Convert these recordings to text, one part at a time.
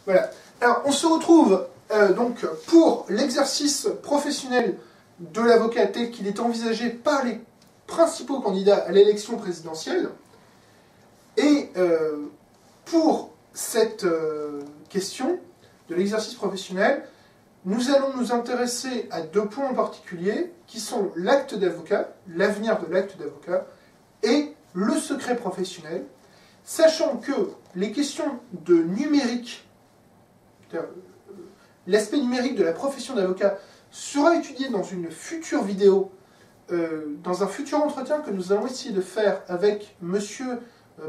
Voilà. Alors, on se retrouve donc pour l'exercice professionnel de l'avocat tel qu'il est envisagé par les principaux candidats à l'élection présidentielle. Et pour cette question de l'exercice professionnel, nous allons nous intéresser à deux points en particulier, qui sont l'acte d'avocat, l'avenir de l'acte d'avocat, et le secret professionnel, sachant que les questions de numérique, l'aspect numérique de la profession d'avocat, sera étudié dans une future vidéo, dans un futur entretien que nous allons essayer de faire avec monsieur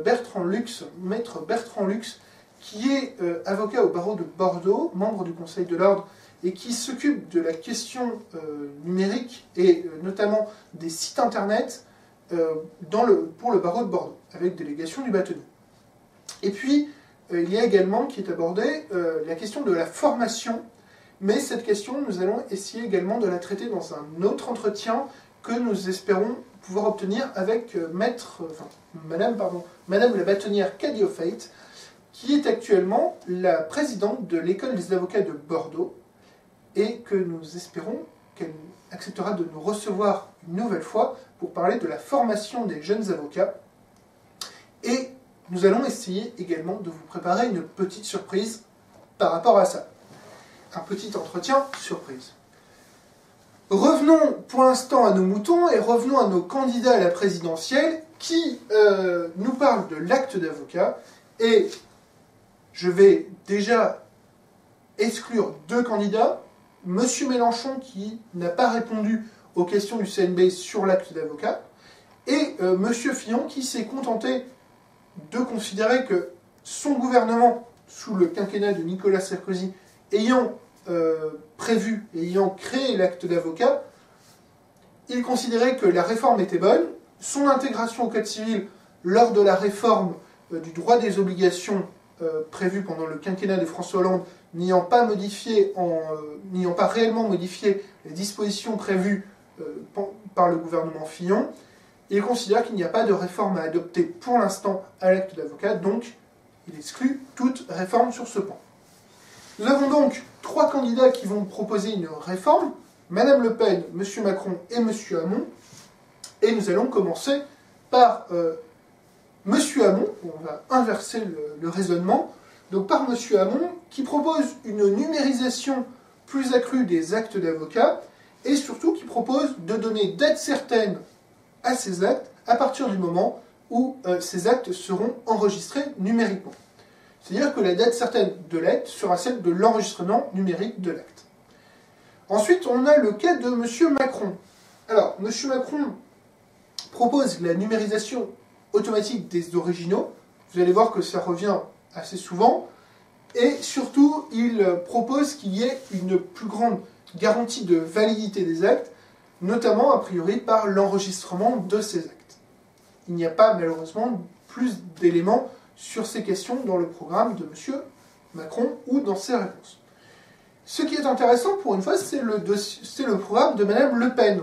Bertrand Lux, maître Bertrand Lux, qui est avocat au barreau de Bordeaux, membre du Conseil de l'Ordre, et qui s'occupe de la question numérique, et notamment des sites internet, pour le barreau de Bordeaux, avec délégation du bâtonnier. Et puis, il y a également, qui est abordée, la question de la formation, mais cette question, nous allons essayer également de la traiter dans un autre entretien que nous espérons pouvoir obtenir avec Madame la bâtonnière Cadiofate, qui est actuellement la présidente de l'école des avocats de Bordeaux, et que nous espérons qu'elle acceptera de nous recevoir une nouvelle fois pour parler de la formation des jeunes avocats. Et nous allons essayer également de vous préparer une petite surprise par rapport à ça. Un petit entretien surprise. Revenons pour l'instant à nos moutons et revenons à nos candidats à la présidentielle qui nous parlent de l'acte d'avocat. Et je vais déjà exclure deux candidats. Monsieur Mélenchon qui n'a pas répondu aux questions du CNB sur l'acte d'avocat, et Monsieur Fillon qui s'est contenté de considérer que son gouvernement, sous le quinquennat de Nicolas Sarkozy, ayant prévu et ayant créé l'acte d'avocat, il considérait que la réforme était bonne, son intégration au Code civil lors de la réforme du droit des obligations prévue pendant le quinquennat de François Hollande, n'ayant pas réellement modifié les dispositions prévues par le gouvernement Fillon, il considère qu'il n'y a pas de réforme à adopter pour l'instant à l'acte d'avocat, donc il exclut toute réforme sur ce point. Nous avons donc trois candidats qui vont proposer une réforme, Madame Le Pen, Monsieur Macron et Monsieur Hamon, et nous allons commencer par Monsieur Hamon, on va inverser le raisonnement, donc par Monsieur Hamon, qui propose une numérisation plus accrue des actes d'avocat, et surtout qui propose de donner date certaine à ces actes à partir du moment où ces actes seront enregistrés numériquement. C'est-à-dire que la date certaine de l'acte sera celle de l'enregistrement numérique de l'acte. Ensuite, on a le cas de Monsieur Macron. Alors, Monsieur Macron propose la numérisation automatique des originaux. Vous allez voir que ça revient assez souvent. Et surtout, il propose qu'il y ait une plus grande garantie de validité des actes, notamment, a priori, par l'enregistrement de ces actes. Il n'y a pas, malheureusement, plus d'éléments sur ces questions dans le programme de M. Macron ou dans ses réponses. Ce qui est intéressant, pour une fois, c'est le programme de Mme Le Pen.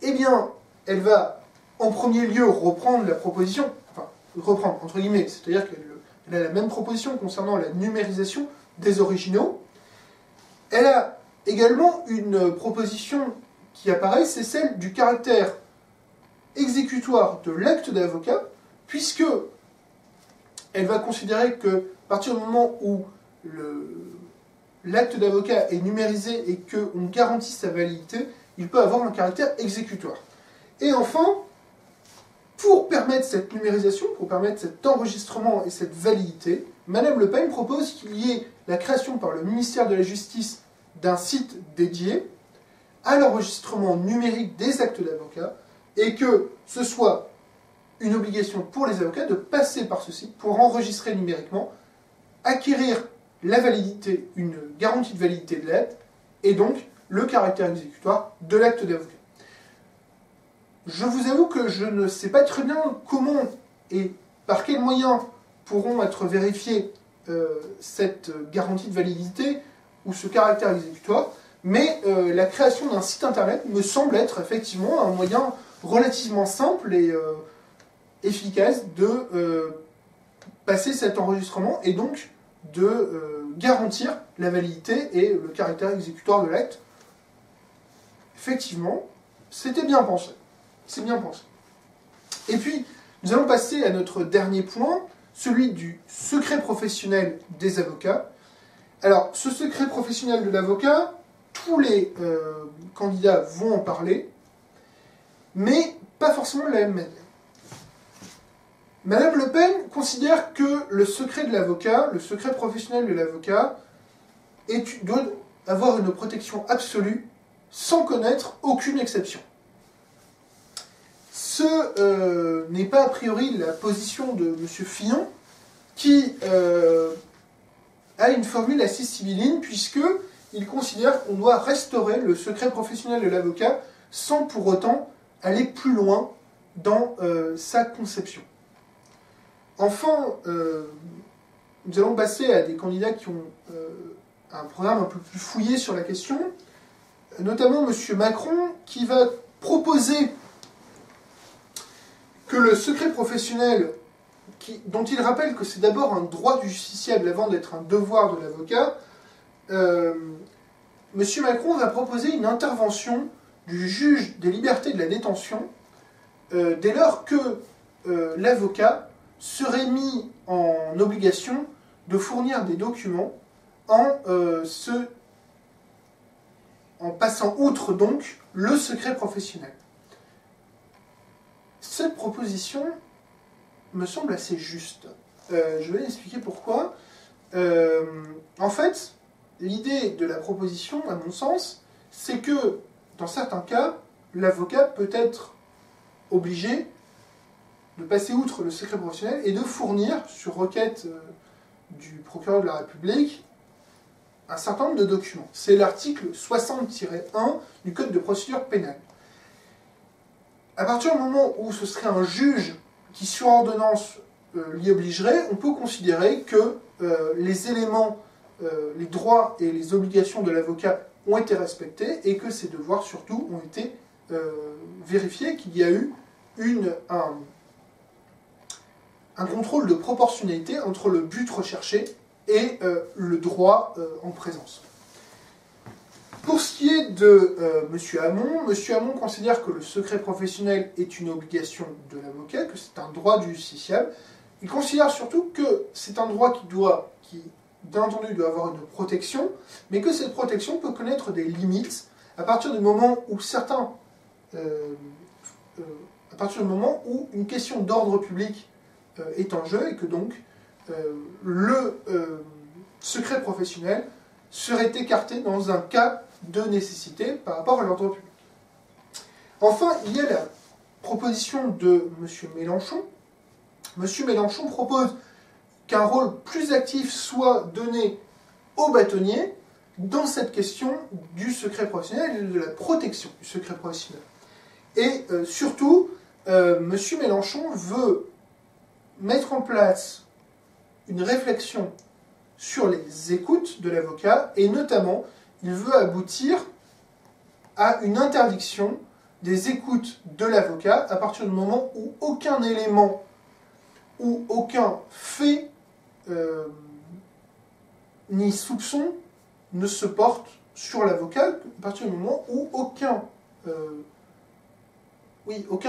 Eh bien, elle va, en premier lieu, reprendre la proposition, enfin, reprendre, entre guillemets, c'est-à-dire qu'elle a la même proposition concernant la numérisation des originaux. Elle a également une proposition qui apparaît, c'est celle du caractère exécutoire de l'acte d'avocat, puisque elle va considérer que, à partir du moment où l'acte d'avocat est numérisé et qu'on garantit sa validité, il peut avoir un caractère exécutoire. Et enfin, pour permettre cette numérisation, pour permettre cet enregistrement et cette validité, Madame Le Pen propose qu'il y ait la création par le ministère de la Justice d'un site dédié à l'enregistrement numérique des actes d'avocat, et que ce soit une obligation pour les avocats de passer par ce site pour enregistrer numériquement, acquérir la validité, une garantie de validité de l'acte, et donc le caractère exécutoire de l'acte d'avocat. Je vous avoue que je ne sais pas très bien comment et par quels moyens pourront être vérifiées cette garantie de validité ou ce caractère exécutoire, mais la création d'un site internet me semble être effectivement un moyen relativement simple et efficace de passer cet enregistrement et donc de garantir la validité et le caractère exécutoire de l'acte. Effectivement, c'était bien pensé. C'est bien pensé. Et puis, nous allons passer à notre dernier point, celui du secret professionnel des avocats. Alors, ce secret professionnel de l'avocat, tous les candidats vont en parler, mais pas forcément de la même manière. Madame Le Pen considère que le secret de l'avocat, le secret professionnel de l'avocat, doit avoir une protection absolue sans connaître aucune exception. Ce n'est pas a priori la position de M. Fillon, qui a une formule assez sibylline, puisqu'il considère qu'on doit restaurer le secret professionnel de l'avocat sans pour autant aller plus loin dans sa conception. Enfin, nous allons passer à des candidats qui ont un programme un peu plus fouillé sur la question, notamment M. Macron, qui va proposer que le secret professionnel, dont il rappelle que c'est d'abord un droit du justiciable avant d'être un devoir de l'avocat, M. Macron va proposer une intervention du juge des libertés de la détention dès lors que l'avocat serait mis en obligation de fournir des documents en passant outre donc le secret professionnel. Cette proposition me semble assez juste. Je vais expliquer pourquoi. En fait, l'idée de la proposition, à mon sens, c'est que, dans certains cas, l'avocat peut être obligé de passer outre le secret professionnel et de fournir, sur requête du procureur de la République, un certain nombre de documents. C'est l'article 60-1 du Code de procédure pénale. À partir du moment où ce serait un juge qui, sur ordonnance, l'y obligerait, on peut considérer que les éléments, les droits et les obligations de l'avocat ont été respectés et que ses devoirs, surtout, ont été vérifiés, qu'il y a eu un contrôle de proportionnalité entre le but recherché et le droit en présence. Pour ce qui est de M. Hamon considère que le secret professionnel est une obligation de l'avocat, que c'est un droit du justiciable. Il considère surtout que c'est un droit qui bien entendu, doit avoir une protection, mais que cette protection peut connaître des limites à partir du moment où une question d'ordre public est en jeu et que donc le secret professionnel serait écarté dans un cas de nécessité par rapport à l'ordre public. Enfin, il y a la proposition de M. Mélenchon. M. Mélenchon propose qu'un rôle plus actif soit donné aux bâtonniers dans cette question du secret professionnel et de la protection du secret professionnel. Et surtout, M. Mélenchon veut mettre en place une réflexion sur les écoutes de l'avocat, et notamment, il veut aboutir à une interdiction des écoutes de l'avocat à partir du moment où aucun élément ou aucun fait ni soupçon ne se porte sur l'avocat, à partir du moment où aucun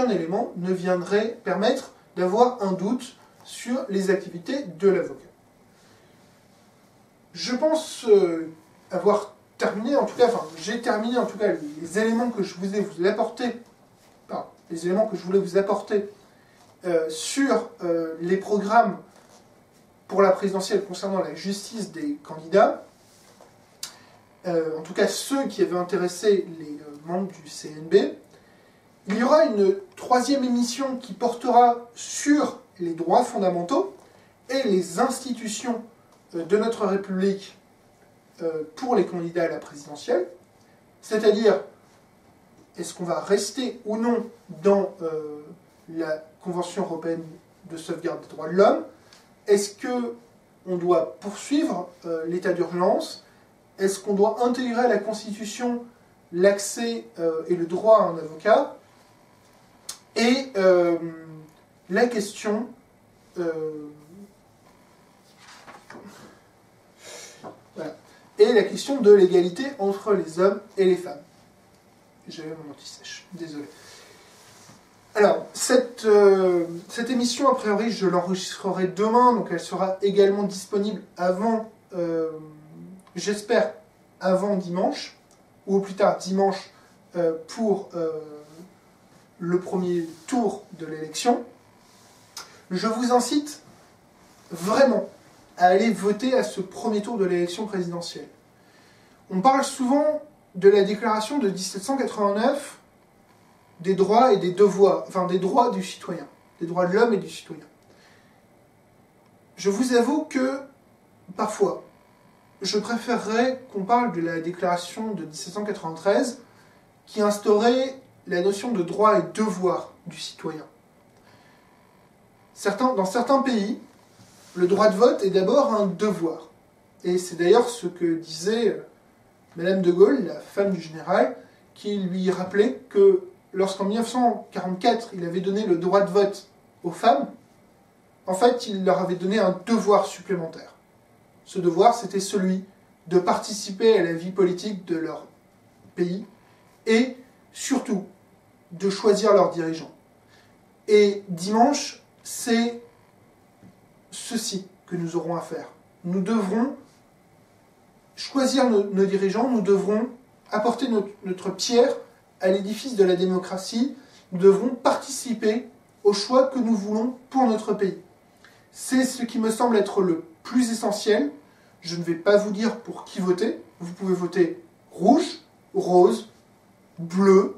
élément ne viendrait permettre d'avoir un doute sur les activités de l'avocat. Je pense avoir terminé, j'ai terminé en tout cas les éléments que je voulais vous apporter, sur les programmes pour la présidentielle concernant la justice des candidats, en tout cas ceux qui avaient intéressé les membres du CNB. Il y aura une troisième émission qui portera sur les droits fondamentaux et les institutions de notre République pour les candidats à la présidentielle, c'est-à-dire est-ce qu'on va rester ou non dans la Convention européenne de sauvegarde des droits de l'homme, est-ce qu'on doit poursuivre l'état d'urgence, est-ce qu'on doit intégrer à la Constitution l'accès et le droit à un avocat, et la question et la question de l'égalité entre les hommes et les femmes. J'avais mon anti-sèche, désolé. Alors, cette émission, a priori, je l'enregistrerai demain, donc elle sera également disponible avant, j'espère, avant dimanche, ou au plus tard dimanche, pour le premier tour de l'élection. Je vous incite vraiment à aller voter à ce premier tour de l'élection présidentielle. On parle souvent de la déclaration de 1789, des droits et des devoirs, enfin des droits du citoyen, des droits de l'homme et du citoyen. Je vous avoue que, parfois, je préférerais qu'on parle de la déclaration de 1793, qui instaurait la notion de droit et devoir du citoyen. Dans certains pays, le droit de vote est d'abord un devoir. Et c'est d'ailleurs ce que disait Madame de Gaulle, la femme du général, qui lui rappelait que lorsqu'en 1944, il avait donné le droit de vote aux femmes, en fait, il leur avait donné un devoir supplémentaire. Ce devoir, c'était celui de participer à la vie politique de leur pays et, surtout, de choisir leurs dirigeants. Et dimanche, c'est ceci que nous aurons à faire. Nous devrons choisir nos dirigeants, nous devrons apporter notre pierre à l'édifice de la démocratie, nous devrons participer au choix que nous voulons pour notre pays. C'est ce qui me semble être le plus essentiel. Je ne vais pas vous dire pour qui voter. Vous pouvez voter rouge, rose, bleu,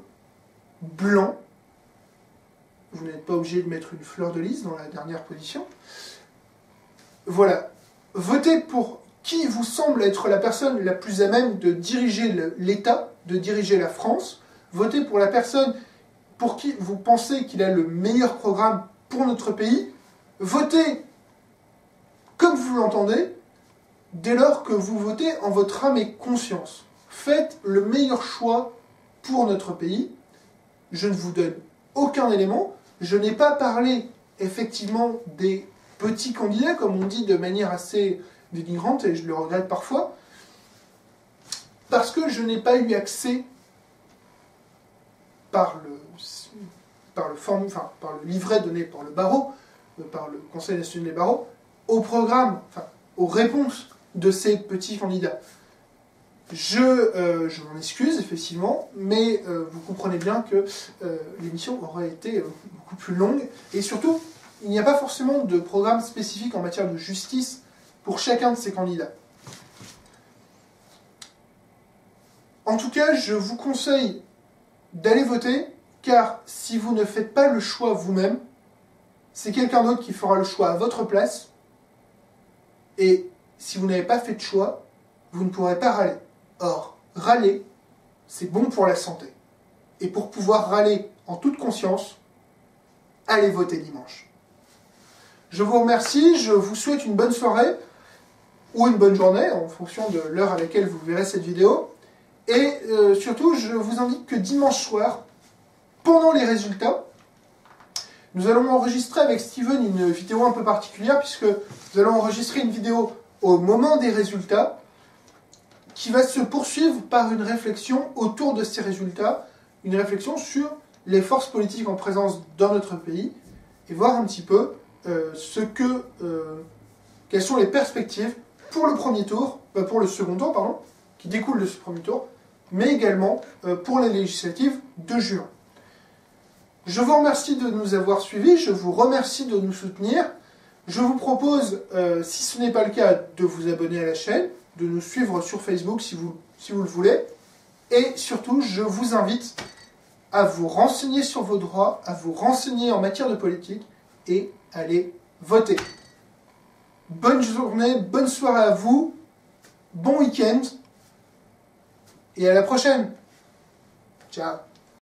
blanc. Vous n'êtes pas obligé de mettre une fleur de lys dans la dernière position. Voilà. Votez pour qui vous semble être la personne la plus à même de diriger l'État, de diriger la France. Votez pour la personne pour qui vous pensez qu'il a le meilleur programme pour notre pays. Votez comme vous l'entendez, dès lors que vous votez en votre âme et conscience. Faites le meilleur choix pour notre pays. Je ne vous donne aucun élément. Je n'ai pas parlé, effectivement, des petits candidats, comme on dit de manière assez dénigrante, et je le regrette parfois, parce que je n'ai pas eu accès par le livret donné par le barreau, par le Conseil national des barreaux, au programme, aux réponses de ces petits candidats. Je m'en excuse, effectivement, mais vous comprenez bien que l'émission aurait été beaucoup plus longue, et surtout, il n'y a pas forcément de programme spécifique en matière de justice pour chacun de ces candidats. En tout cas, je vous conseille d'aller voter, car si vous ne faites pas le choix vous-même, c'est quelqu'un d'autre qui fera le choix à votre place, et si vous n'avez pas fait de choix, vous ne pourrez pas râler. Or, râler, c'est bon pour la santé. Et pour pouvoir râler en toute conscience, allez voter dimanche. Je vous remercie, je vous souhaite une bonne soirée, ou une bonne journée, en fonction de l'heure à laquelle vous verrez cette vidéo. Et surtout, je vous indique que dimanche soir, pendant les résultats, nous allons enregistrer avec Steven une vidéo un peu particulière, puisque nous allons enregistrer une vidéo au moment des résultats, qui va se poursuivre par une réflexion autour de ces résultats, une réflexion sur les forces politiques en présence dans notre pays, et voir un petit peu quelles sont les perspectives pour le premier tour, pour le second tour, pardon, qui découle de ce premier tour, mais également pour les législatives de juin. Je vous remercie de nous avoir suivis, je vous remercie de nous soutenir. Je vous propose, si ce n'est pas le cas, de vous abonner à la chaîne, de nous suivre sur Facebook si vous le voulez. Et surtout, je vous invite à vous renseigner sur vos droits, à vous renseigner en matière de politique et aller voter. Bonne journée, bonne soirée à vous, bon week-end et à la prochaine. Ciao.